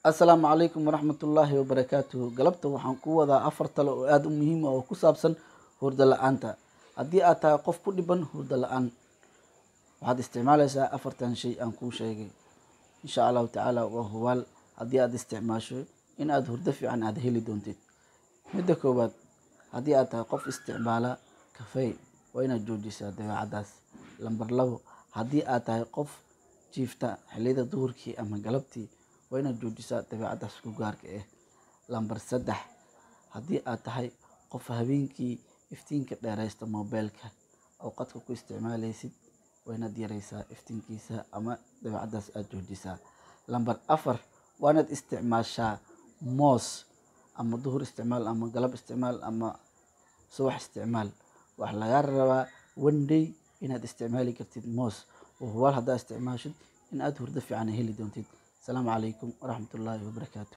Assalaamu calaykum waraxmatullaahi wabarakaatuhu. Galabta waxaan ku wadaa afar talo oo aad u muhiim ah oo ku saabsan hurdo la'aanta. Haddii aad tahay qof ku dhiban hurdo la'aan, waxaad isticmaalaysaa afartan shay aan kuu sheegay. Insha Allahu tacaala waa hubaal haddii aad isticmaasho in aad hurdo fiican aad heli doontid. Midda koowaad, haddii aad tahay qof isticmaala kafee, waa inaad joojisaa dabeecaddaas. Lambar labo, haddii aad tahay qof jiifta xilliyada duhurkii ama galabtii, waa inaad joojisaa dabeecaddaas ku gaarka ah. Lambar saddex, haddii aad tahay qof habeenkii iftiinka dheeraysta moobilka oo qadka ku isticmaalaysid, waa inaad yaraysaa iftiinkiisa ama dabeecaddaas aad joojisaa. Lambar afar, waa inaad isticmaashaa moos, ama duhur isticmaal ama galab isticmaal ama subax isticmaal. Waxaa lagaa rabaa one day inaad isticmaali kartid moos. Waa hubaal haddaad isticmaashid in aad hurdo fiican heli doontid. Asalaamu calaykum waraxmatullaahi wabarakaatuh.